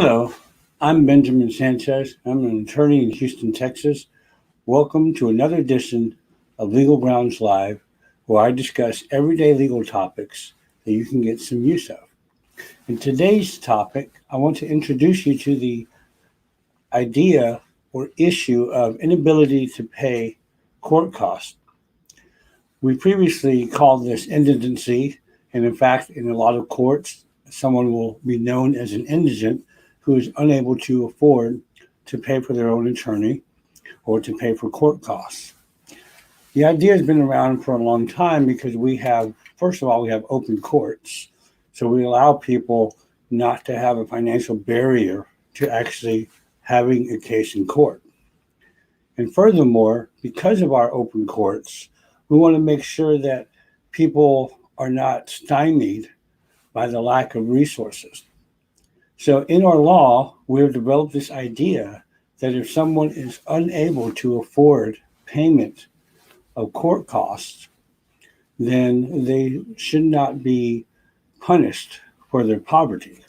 Hello, I'm Benjamin Sanchez. I'm an attorney in Houston, Texas. Welcome to another edition of Legal Grounds Live, where I discuss everyday legal topics that you can get some use of. In today's topic, I want to introduce you to the idea or issue of inability to pay court costs. We previously called this indigency, and in fact, in a lot of courts, someone will be known as an indigent who is unable to afford to pay for their own attorney or to pay for court costs. The idea has been around for a long time because first of all, we have open courts. So we allow people not to have a financial barrier to actually having a case in court. And furthermore, because of our open courts, we want to make sure that people are not stymied by the lack of resources. So in our law, we've developed this idea that if someone is unable to afford payment of court costs, then they should not be punished for their poverty,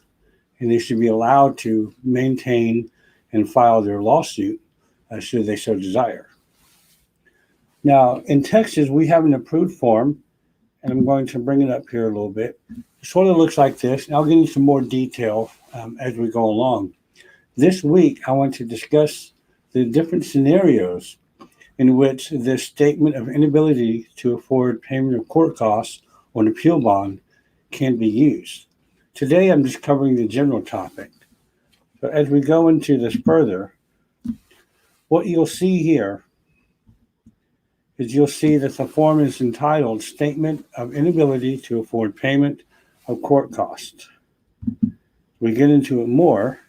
and they should be allowed to maintain and file their lawsuit should they so desire. Now, in Texas, we have an approved form, and I'm going to bring it up here a little bit. It sort of looks like this, and I'll give you some more detail as we go along. This week, I want to discuss the different scenarios in which this statement of inability to afford payment of court costs or an appeal bond can be used. Today, I'm just covering the general topic. So as we go into this further, what you'll see here is you'll see that the form is entitled Statement of Inability to Afford Payment of Court Costs. We get into it more,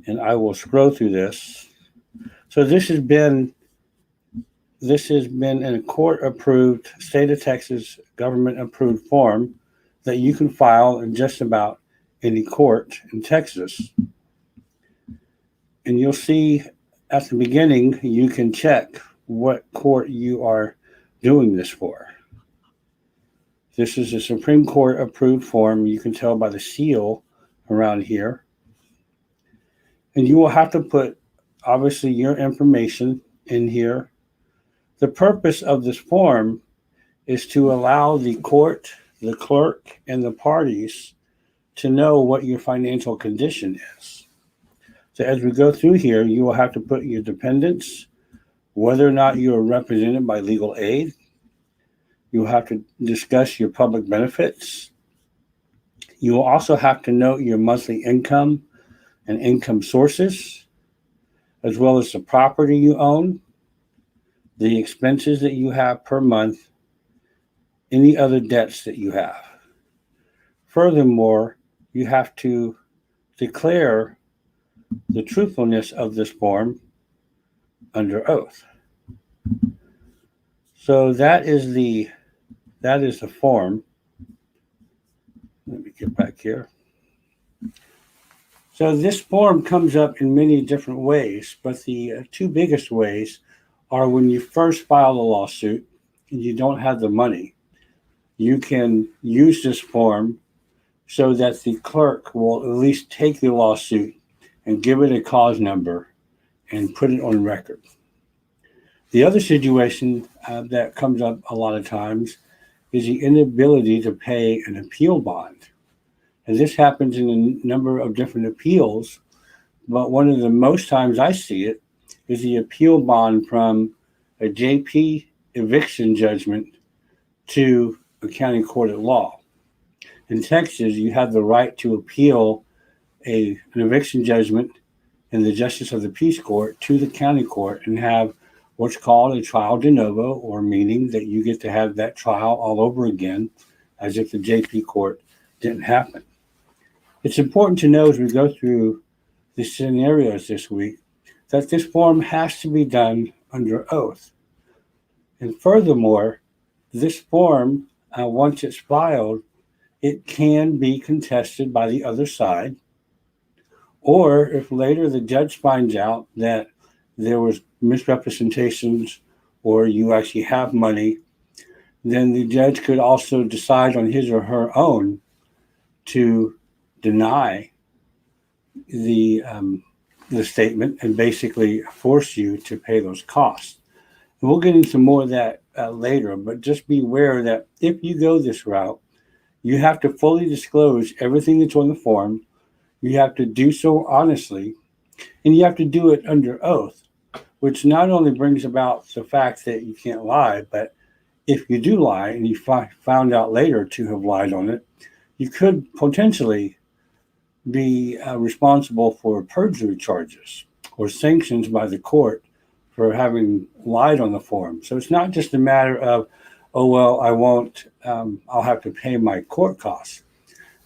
and I will scroll through this. So this has been a court-approved, state of Texas government-approved form that you can file in just about any court in Texas. And you'll see at the beginning, you can check what court you are doing this for. This is a Supreme Court approved form. You can tell by the seal around here. And you will have to put, obviously, your information in here. The purpose of this form is to allow the court, the clerk, and the parties to know what your financial condition is. So as we go through here, you will have to put your dependents, whether or not you are represented by legal aid. You will have to discuss your public benefits. You will also have to note your monthly income and income sources, as well as the property you own, the expenses that you have per month, any other debts that you have. Furthermore, you have to declare the truthfulness of this form under oath. So that is the form. Let me get back here. So this form comes up in many different ways, but the two biggest ways are when you first file a lawsuit and you don't have the money. You can use this form so that the clerk will at least take the lawsuit and give it a cause number and put it on record. The other situation that comes up a lot of times is the inability to pay an appeal bond. And this happens in a number of different appeals, but one of the most times I see it is the appeal bond from a JP eviction judgment to a county court at law. In Texas, you have the right to appeal an eviction judgment in the Justice of the Peace Court to the county court and have what's called a trial de novo, or meaning that you get to have that trial all over again as if the JP court didn't happen. It's important to know as we go through the scenarios this week that this form has to be done under oath. And furthermore, this form, once it's filed, it can be contested by the other side. Or if later the judge finds out that there was misrepresentations or you actually have money, then the judge could also decide on his or her own to deny the statement and basically force you to pay those costs. And we'll get into more of that later, but just be aware that if you go this route, you have to fully disclose everything that's on the form. You have to do so honestly, and you have to do it under oath, which not only brings about the fact that you can't lie, but if you do lie and you found out later to have lied on it, you could potentially be responsible for perjury charges or sanctions by the court for having lied on the form. So it's not just a matter of, oh, well, I won't, I'll have to pay my court costs.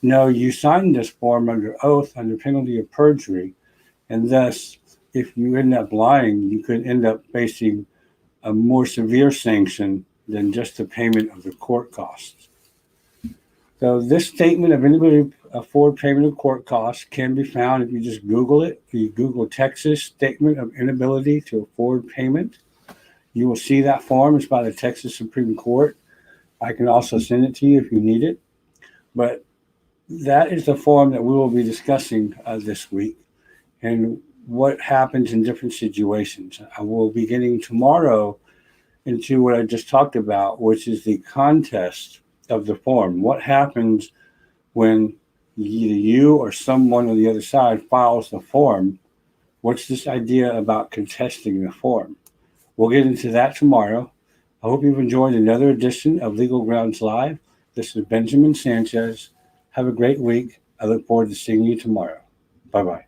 No, you signed this form under oath under penalty of perjury, and thus, if you end up lying, you could end up facing a more severe sanction than just the payment of the court costs. So this statement of inability to afford payment of court costs can be found if you just Google it. If you Google Texas Statement of Inability to Afford Payment, you will see that form. It's by the Texas Supreme Court. I can also send it to you if you need it. But that is the form that we will be discussing this week and what happens in different situations. I will be getting tomorrow into what I just talked about, which is the contest of the form. What happens when either you or someone on the other side files the form? What's this idea about contesting the form? We'll get into that tomorrow. I hope you've enjoyed another edition of Legal Grounds Live. This is Benjamin Sanchez. Have a great week. I look forward to seeing you tomorrow. Bye-bye.